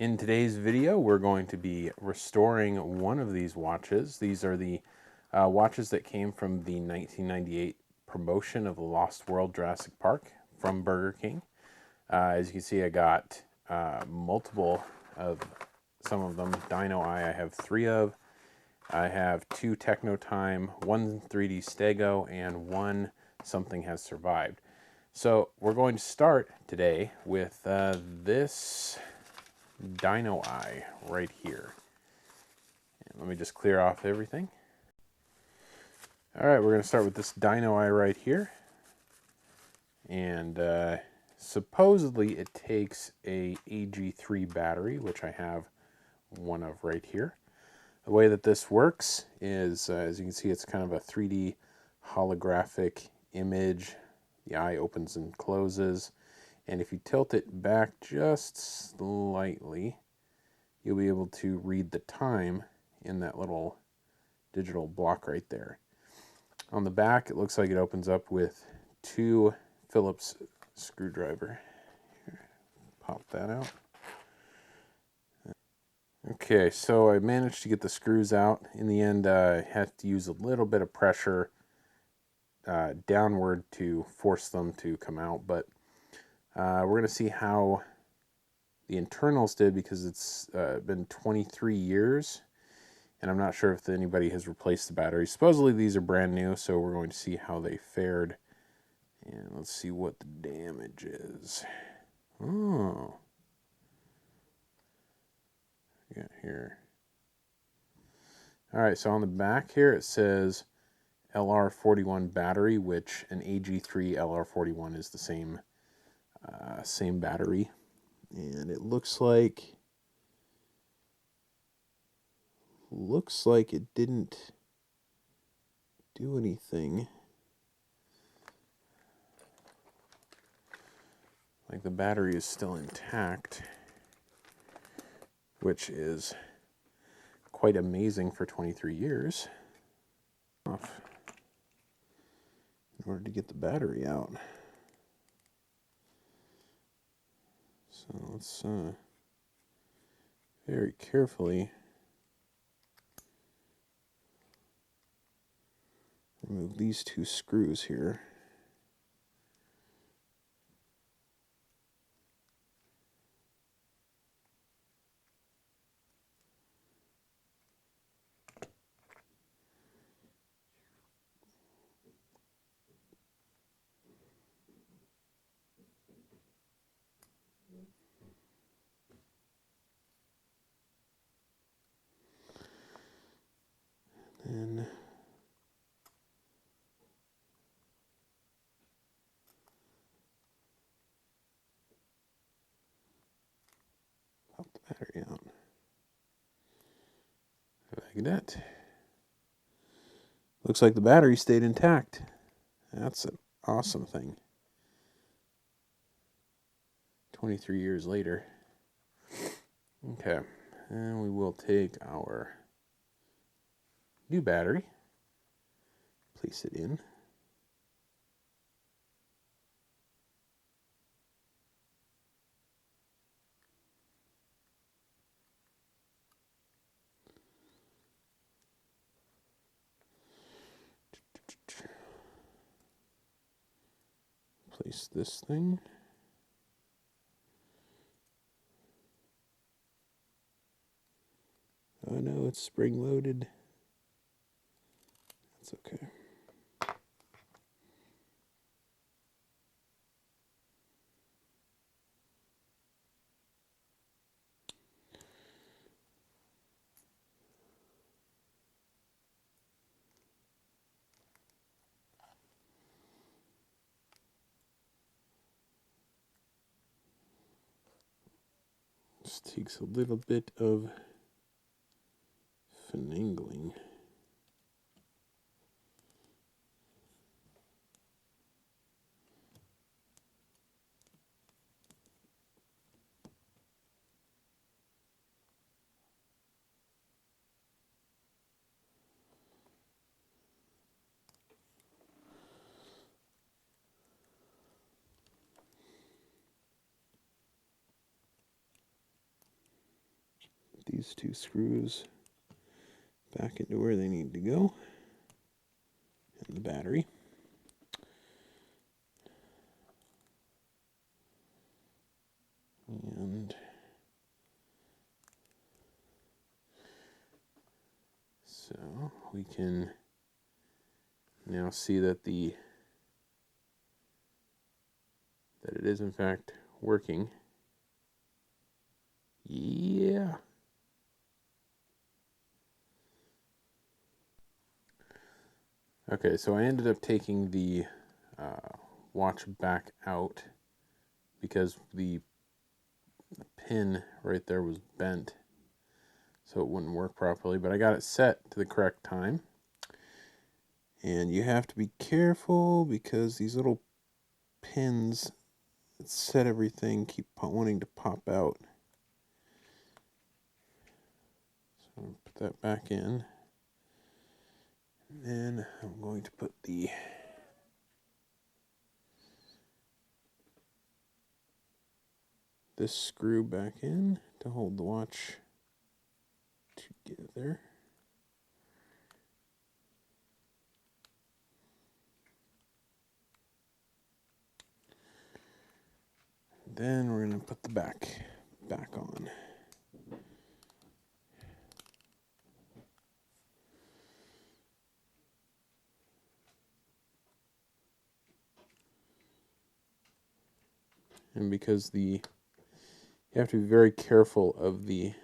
In today's video, we're going to be restoring one of these watches. These are the watches that came from the 1998 promotion of the Lost World Jurassic Park from Burger King. As you can see, I got multiple of some of them. Dino Eye I have 3 of. I have 2 Techno Time, 1 3D Stego, and 1 Something Has Survived. So we're going to start today with this Dino Eye right here. And let me just clear off everything. Alright, we're going to start with this Dino Eye right here. And supposedly it takes a AG3 battery, which I have one of right here. The way that this works is, as you can see, it's kind of a 3D holographic image. The eye opens and closes. And if you tilt it back just slightly, you'll be able to read the time in that little digital block right there. On the back, it looks like it opens up with 2 Phillips screwdriver. Here, pop that out. Okay, so I managed to get the screws out. In the end, I had to use a little bit of pressure downward to force them to come out, but we're going to see how the internals did, because it's been 23 years, and I'm not sure if anybody has replaced the batteries. Supposedly these are brand new, so we're going to see how they fared. And let's see what the damage is. Oh. Yeah, here. Alright, so on the back here it says LR41 battery, which an AG3 LR41 is the same battery. And it looks like it didn't do anything. Like the battery is still intact, which is quite amazing for 23 years. In order to get the battery out. So let's very carefully remove these 2 screws here. And pop the battery out. Like that. Looks like the battery stayed intact. That's an awesome thing. 23 years later. Okay, and we will take our new battery, place it in. Place this thing. Oh no, it's spring-loaded. That's okay. This takes a little bit of finagling. these two screws back into where they need to go, and the battery. And so we can now see that it is in fact working. Yeah. Okay, so I ended up taking the watch back out because the pin right there was bent, so it wouldn't work properly, but I got it set to the correct time. And you have to be careful because these little pins that set everything keep wanting to pop out. So I'm going to put that back in. And then I'm going to put this screw back in to hold the watch together. Then we're going to put the back on. And because you have to be very careful of the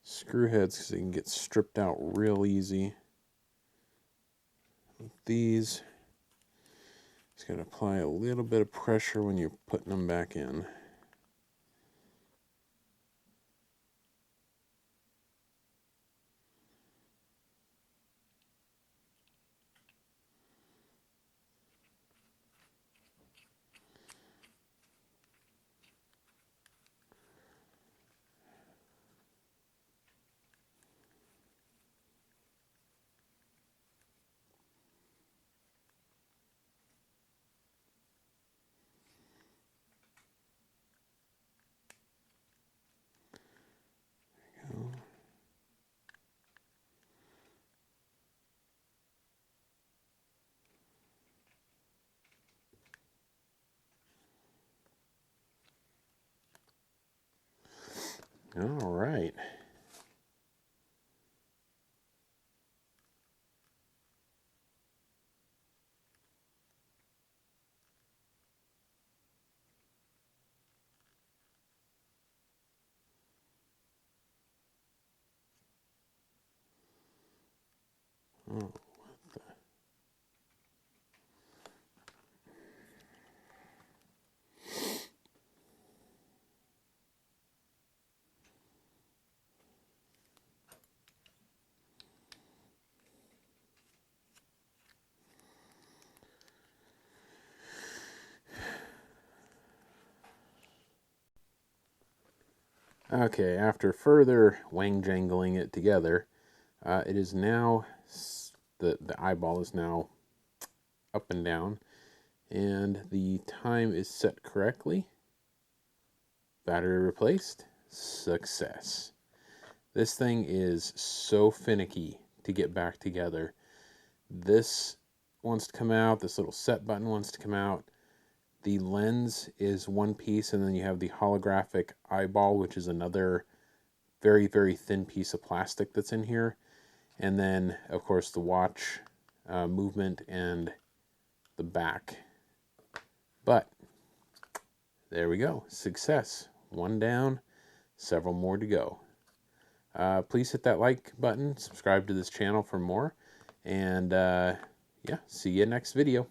screw heads because they can get stripped out real easy. With these, just got to apply a little bit of pressure when you're putting them back in. All right. Oh, okay, after further wang-jangling it together, it is now, the eyeball is now up and down, and the time is set correctly. Battery replaced. Success. This thing is so finicky to get back together. This wants to come out, this little set button wants to come out. The lens is one piece, and then you have the holographic eyeball, which is another very, very thin piece of plastic that's in here. And then, of course, the watch movement and the back. But there we go. Success. One down, several more to go. Please hit that like button, subscribe to this channel for more, and yeah, see you next video.